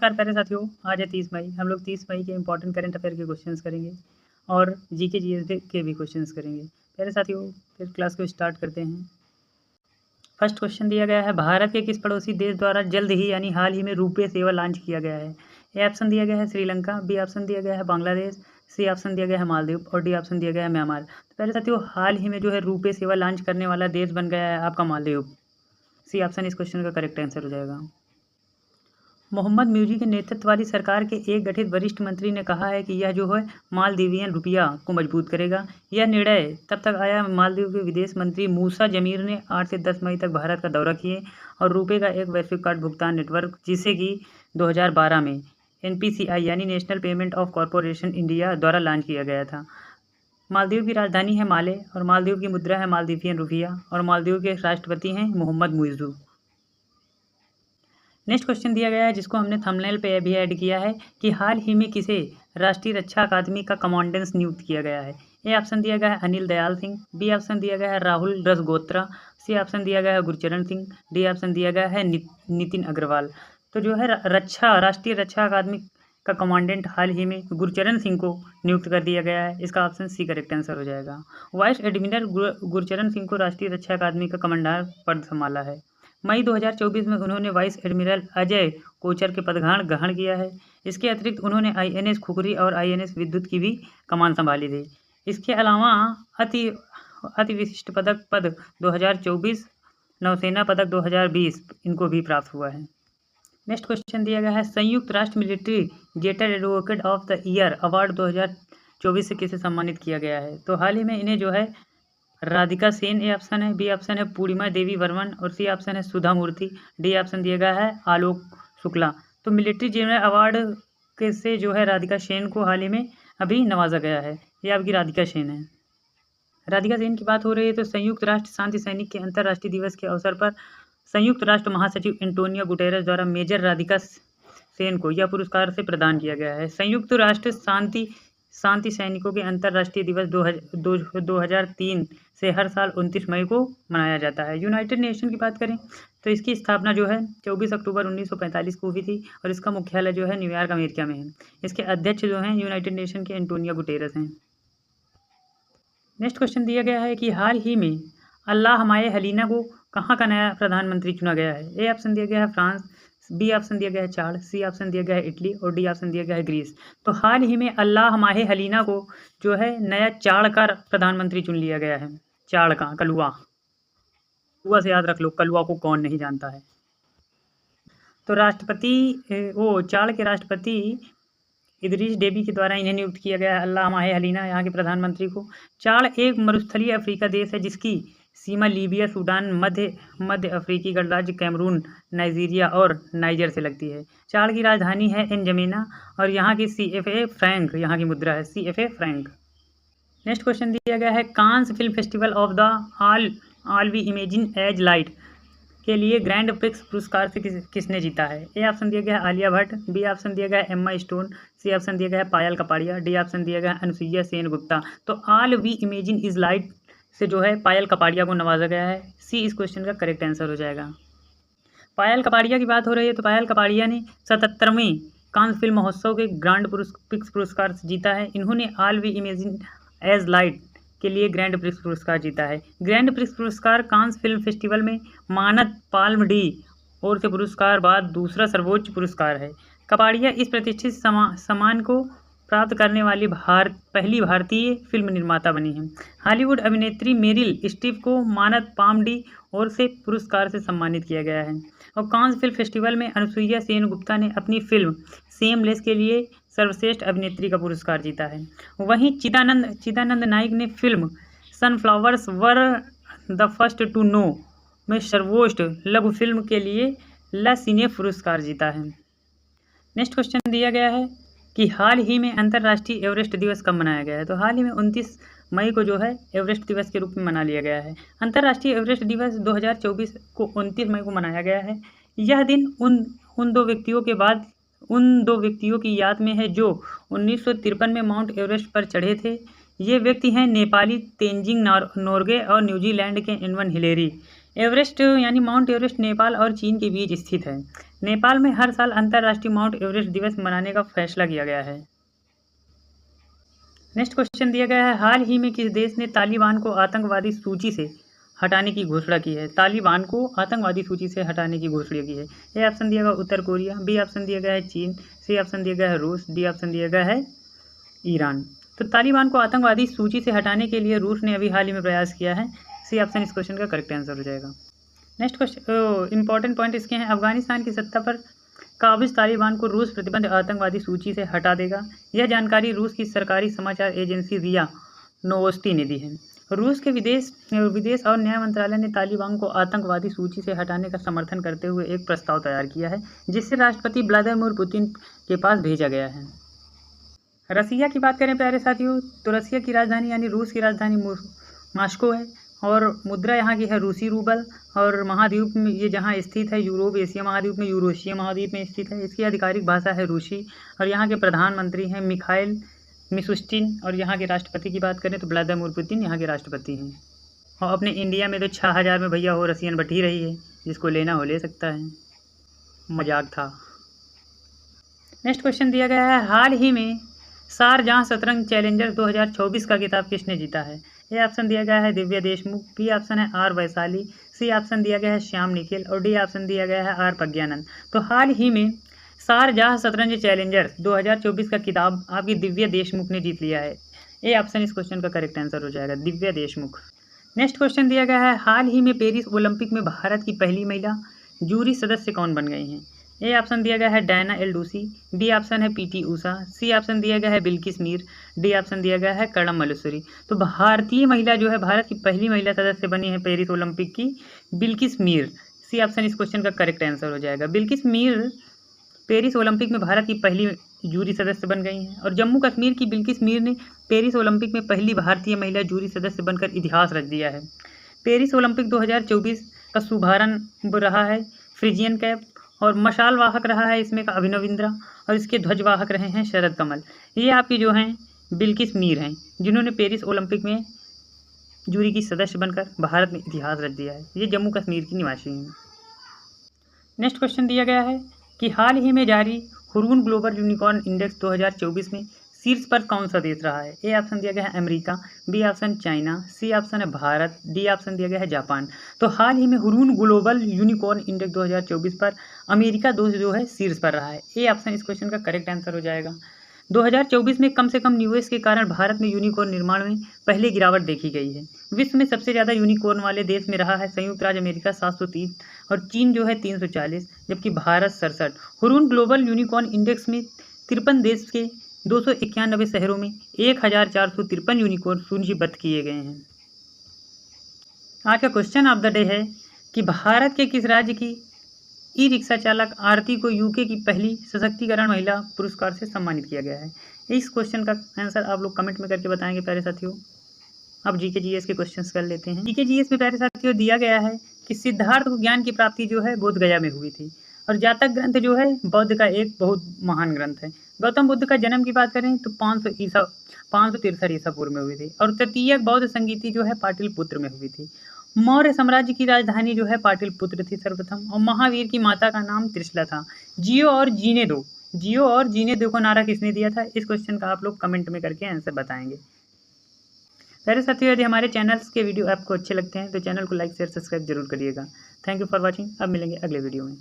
नमस्कार प्यारे साथियों, आज है 30 मई। हम लोग 30 मई के इंपॉर्टेंट करंट अफेयर के क्वेश्चंस करेंगे और जीके जीएस के भी क्वेश्चंस करेंगे। प्यारे साथियों, फिर क्लास को स्टार्ट करते हैं। फर्स्ट क्वेश्चन दिया गया है, भारत के किस पड़ोसी देश द्वारा जल्द ही यानी हाल ही में रुपे सेवा लॉन्च किया गया है? ए ऑप्शन दिया गया है श्रीलंका, बी ऑप्शन दिया गया है बांग्लादेश, सी ऑप्शन दिया गया है मालदीव और डी ऑप्शन दिया गया है म्यांमार। तो प्यारे साथियों, हाल ही में जो है रुपे सेवा लॉन्च करने वाला देश बन गया है आपका मालदीव। सी ऑप्शन इस क्वेश्चन का करेक्ट आंसर हो जाएगा। मोहम्मद म्यूजी के नेतृत्व वाली सरकार के एक गठित वरिष्ठ मंत्री ने कहा है कि यह जो है मालदीवियन रुपया को मजबूत करेगा। यह निर्णय तब तक आया मालदीव के विदेश मंत्री मूसा जमीर ने 8 से 10 मई तक भारत का दौरा किए और रुपये का एक वैश्विक कार्ड भुगतान नेटवर्क जिसे कि 2012 में NPCI यानी national payment of corporation India द्वारा लॉन्च किया गया था। मालदीव की राजधानी है माले और मालदीव की मुद्रा है मालदीवियन रुपया और मालदीव के राष्ट्रपति हैं मोहम्मद मुइज़्ज़ू। नेक्स्ट क्वेश्चन दिया गया है जिसको हमने थंबनेल पे भी ऐड किया है कि हाल ही में किसे राष्ट्रीय रक्षा अकादमी का कमांडेंट नियुक्त किया गया है? ए ऑप्शन दिया गया है अनिल दयाल सिंह, बी ऑप्शन दिया गया है राहुल रसगोत्रा, सी ऑप्शन दिया गया है गुरचरण सिंह, डी ऑप्शन दिया गया है नितिन अग्रवाल। तो जो है राष्ट्रीय रक्षा अकादमी का कमांडेंट हाल ही में गुरचरण सिंह को नियुक्त कर दिया गया है। इसका ऑप्शन सी करेक्ट आंसर हो जाएगा। वाइस एडमिरल गुरचरण सिंह को राष्ट्रीय रक्षा अकादमी का कमांडर पद संभाला है। मई 2024 में उन्होंने वाइस एडमिरल अजय कोचर के पदभार ग्रहण किया है। इसके अतिरिक्त उन्होंने INS खुखरी और INS विद्युत की भी कमान संभाली थी। इसके अलावा अति विशिष्ट पदक पद 2024, नौसेना पदक 2020 इनको भी प्राप्त हुआ है। नेक्स्ट क्वेश्चन दिया गया है, संयुक्त राष्ट्र military jetter advocate of the year award 2024 से किसे सम्मानित किया गया है? तो हाल ही में इन्हें जो है राधिका सेन ए ऑप्शन है, बी ऑप्शन है पूर्णिमा देवी वर्मन और सी ऑप्शन है सुधा मूर्ति, डी ऑप्शन दिया गया है आलोक शुक्ला। तो मिलिट्री जनरल अवार्ड के से जो है राधिका सेन को हाल ही में अभी नवाजा गया है। ये आपकी राधिका सेन है। राधिका सेन की बात हो रही है तो संयुक्त राष्ट्र शांति सैनिक के अंतर्राष्ट्रीय दिवस के अवसर पर संयुक्त राष्ट्र महासचिव एंटोनियो गुटेरेस द्वारा मेजर राधिका सेन को यह पुरस्कार से प्रदान किया गया है। संयुक्त राष्ट्र शांति सैनिकों के अंतर्राष्ट्रीय दिवस 2003 से हर साल 29 मई को मनाया जाता है। यूनाइटेड नेशन की बात करें तो इसकी स्थापना जो है 24 अक्टूबर 1945 को हुई थी और इसका मुख्यालय जो है न्यूयॉर्क अमेरिका में है। इसके अध्यक्ष जो हैं यूनाइटेड नेशन के एंटोनियो गुटेरेस हैं। नेक्स्ट क्वेश्चन दिया गया है कि हाल ही में अल्लाह हमाये हलीना को कहाँ का नया प्रधानमंत्री चुना गया है? ए ऑप्शन दिया गया है फ्रांस, बी ऑप्शन दिया गया है चाड, सी ऑप्शन दिया गया है इटली और डी ऑप्शन दिया गया है ग्रीस। तो हाल ही में अल्लाह हमाये हलीना को जो है नया चाड का प्रधानमंत्री चुन लिया गया है। चाड का कलुआ से याद रख लो, कलुआ को कौन नहीं जानता है। तो चाड के राष्ट्रपति इदरीस डेबी के द्वारा इन्हें नियुक्त किया गया है अल्लाह हमाये हलीना यहाँ के प्रधानमंत्री को। चाड एक मरुस्थलीय अफ्रीका देश है जिसकी सीमा लीबिया, सूडान, मध्य अफ्रीकी गणराज्य कैमरून, नाइजीरिया और नाइजर से लगती है। चाड की राजधानी है एनजमेना और यहाँ की CFA फ्रैंक यहाँ की मुद्रा है CFA फ्रैंक। नेक्स्ट क्वेश्चन दिया गया है, Cannes film festival of the all we imagine as light के लिए ग्रैंड प्रिक्स पुरस्कार से किसने जीता है? ए ऑप्शन दिया गया है आलिया भट्ट, बी ऑप्शन दिया गया है एम्मा स्टोन, सी ऑप्शन दिया गया है पायल कपाड़िया, डी ऑप्शन दिया गया है अनुसुईया सेन गुप्ता। तो all we imagine is light से जो है पायल कपाड़िया को नवाजा गया है। सी इस क्वेश्चन का करेक्ट आंसर हो जाएगा। पायल कपाड़िया की बात हो रही है तो पायल कपाड़िया ने 77वें कांस फिल्म महोत्सव के ग्रैंड प्रिक्स पुरस्कार जीता है। इन्होंने all we imagine as light के लिए ग्रैंड प्रिक्स पुरस्कार जीता है। ग्रैंड प्रिक्स पुरस्कार कांस फिल्म फेस्टिवल में मानद पाल्म डी और से पुरस्कार बाद दूसरा सर्वोच्च पुरस्कार है। कपाड़िया इस प्रतिष्ठित सम्मान को प्राप्त करने वाली पहली भारतीय फिल्म निर्माता बनी है। हॉलीवुड अभिनेत्री मेरिल स्ट्रीप को मानद पाम डी और से पुरस्कार से सम्मानित किया गया है। और कांस फिल्म फेस्टिवल में अनुसुईया सेन गुप्ता ने अपनी फिल्म सेमलेस के लिए सर्वश्रेष्ठ अभिनेत्री का पुरस्कार जीता है। वहीं चिदानंद नाइक ने film sunflowers were the first to know में सर्वोच्च लघु फिल्म के लिए ला सिने पुरस्कार जीता है। नेक्स्ट क्वेश्चन दिया गया है कि हाल ही में अंतर्राष्ट्रीय एवरेस्ट दिवस कब मनाया गया है? तो हाल ही में 29 मई को जो है एवरेस्ट दिवस के रूप में मना लिया गया है। अंतर्राष्ट्रीय एवरेस्ट दिवस 2024 को 29 मई को मनाया गया है। यह दिन उन दो व्यक्तियों की याद में है जो 1953 में माउंट एवरेस्ट पर चढ़े थे। ये व्यक्ति हैं नेपाली तेंजिंग नोर्गे और न्यूजीलैंड के एडमंड हिलेरी। एवरेस्ट यानी माउंट एवरेस्ट नेपाल और चीन के बीच स्थित है। नेपाल में हर साल अंतर्राष्ट्रीय माउंट एवरेस्ट दिवस मनाने का फैसला किया गया है। नेक्स्ट क्वेश्चन दिया गया है, हाल ही में किस देश ने तालिबान को आतंकवादी सूची से हटाने की घोषणा की है? तालिबान को आतंकवादी सूची से हटाने की घोषणा की है। ए ऑप्शन दिया गया उत्तर कोरिया, बी ऑप्शन दिया गया है चीन, सी ऑप्शन दिया गया है रूस, डी ऑप्शन दिया गया है ईरान। तो तालिबान को आतंकवादी सूची से हटाने के लिए रूस ने अभी हाल ही में प्रयास किया है। सी ऑप्शन इस क्वेश्चन का करेक्ट आंसर हो जाएगा। नेक्स्ट क्वेश्चन इंपॉर्टेंट पॉइंट इसके हैं, अफगानिस्तान की सत्ता पर काबिज तालिबान को रूस प्रतिबंध आतंकवादी सूची से हटा देगा। यह जानकारी रूस की सरकारी समाचार एजेंसी रिया नोवोस्टी ने दी है। रूस के विदेश और न्याय मंत्रालय ने तालिबान को आतंकवादी सूची से हटाने का समर्थन करते हुए एक प्रस्ताव तैयार किया है, जिसे राष्ट्रपति व्लादिमीर पुतिन के पास भेजा गया है। रसिया की बात करें प्यारे साथियों, तो रसिया की राजधानी यानी रूस की राजधानी मॉस्को है और मुद्रा यहाँ की है रूसी रूबल। और महाद्वीप में ये जहाँ स्थित है यूरोप एशिया महाद्वीप में, यूरोशिया महाद्वीप में स्थित है। इसकी आधिकारिक भाषा है रूसी और यहाँ के प्रधानमंत्री हैं मिखाइल मिशुस्टिन। और यहाँ के राष्ट्रपति की बात करें तो व्लादिमीर पुतिन यहाँ के राष्ट्रपति हैं। और अपने इंडिया में तो 6000 में भैया हो रसियन बट ही रही है, जिसको लेना हो ले सकता है, मजाक था। नेक्स्ट क्वेश्चन दिया गया है, हाल ही में शारजाह शतरंज चैलेंजर 2024 का खिताब किसने जीता है? ए ऑप्शन दिया गया है दिव्या देशमुख, बी ऑप्शन है आर वैशाली, सी ऑप्शन दिया गया है श्याम निखिल और डी ऑप्शन दिया गया है आर प्रज्ञानंद। तो हाल ही में शारजाह शतरंज चैलेंजर 2024 का खिताब आपकी दिव्या देशमुख ने जीत लिया है। ए ऑप्शन इस क्वेश्चन का करेक्ट आंसर हो जाएगा, दिव्या देशमुख। नेक्स्ट क्वेश्चन दिया गया है, हाल ही में पेरिस ओलंपिक में भारत की पहली महिला जूरी सदस्य कौन बन गई हैं? ए ऑप्शन दिया गया है डायना एल्डूसी, बी ऑप्शन है पीटी ऊषा, सी ऑप्शन दिया गया है बिल्किस मीर, डी ऑप्शन दिया गया है कर्णम मल्लेश्वरी। तो भारतीय महिला जो है भारत की पहली महिला सदस्य बनी है पेरिस ओलंपिक की बिल्किस मीर। सी ऑप्शन इस क्वेश्चन का करेक्ट आंसर हो जाएगा। बिल्किस मीर पेरिस ओलंपिक में भारत की पहली जूरी सदस्य बन गई हैं। और जम्मू कश्मीर की बिल्किस मीर ने पेरिस ओलंपिक में पहली भारतीय महिला जूरी सदस्य बनकर इतिहास रच दिया है। पेरिस ओलंपिक 2024 का शुभारंभ रहा है फ्रिजियन कैप और मशाल वाहक रहा है इसमें का अभिनव इंद्रा और इसके ध्वजवाहक रहे हैं शरद कमल। ये आपकी जो हैं बिल्किस मीर हैं, जिन्होंने पेरिस ओलंपिक में जूरी की सदस्य बनकर भारत में इतिहास रच दिया है। ये जम्मू कश्मीर की निवासी हैं। नेक्स्ट क्वेश्चन दिया गया है कि हाल ही में जारी हुरून ग्लोबल यूनिकॉर्न इंडेक्स 2024 में शीर्ष पर कौन सा देश रहा है? ए ऑप्शन दिया गया है America, B option China, C option है भारत, डी ऑप्शन दिया गया है जापान। तो हाल ही में हुरून ग्लोबल यूनिकॉर्न इंडेक्स 2024 पर अमेरिका दोस्त जो है शीर्ष पर रहा है। ए ऑप्शन इस क्वेश्चन का करेक्ट आंसर हो जाएगा। 2024 में कम से कम निवेश के कारण भारत में यूनिकॉर्न निर्माण में पहले गिरावट देखी गई है। विश्व में सबसे ज़्यादा यूनिकॉर्न वाले देश में रहा है संयुक्त राज्य अमेरिका 730 और चीन जो है 340, जबकि Bharat 67। Hurun global unicorn index में 53 देश के 291 शहरों में 1453 यूनिकॉर्न सूचीबद्ध किए गए हैं। आज का क्वेश्चन ऑफ द डे है कि भारत के किस राज्य की ई रिक्शा चालक आरती को यूके की पहली सशक्तिकरण महिला पुरस्कार से सम्मानित किया गया है? इस क्वेश्चन का आंसर आप लोग कमेंट में करके बताएंगे प्यारे साथियों। अब जीके जीएस के क्वेश्चंस कर लेते हैं। जीके जीएस में प्यारे साथियों दिया गया है कि सिद्धार्थ को ज्ञान की प्राप्ति जो है बोध गया में हुई थी और जातक ग्रंथ जो है बौद्ध का एक बहुत महान ग्रंथ है। गौतम बुद्ध का जन्म की बात करें तो 563 ईसा पूर्व में हुई थी और तृतीय बौद्ध संगीति जो है पाटलिपुत्र में हुई थी। मौर्य साम्राज्य की राजधानी जो है पाटलिपुत्र थी सर्वप्रथम और महावीर की माता का नाम त्रिशला था। जियो और जीने दो को नारा किसने दिया था? इस क्वेश्चन का आप लोग कमेंट में करके आंसर बताएंगे। प्यारे साथियों, यदि हमारे चैनल्स के वीडियो आपको अच्छे लगते हैं तो चैनल को लाइक शेयर सब्सक्राइब जरूर करिएगा। Thank you for watching. अब मिलेंगे अगले वीडियो में।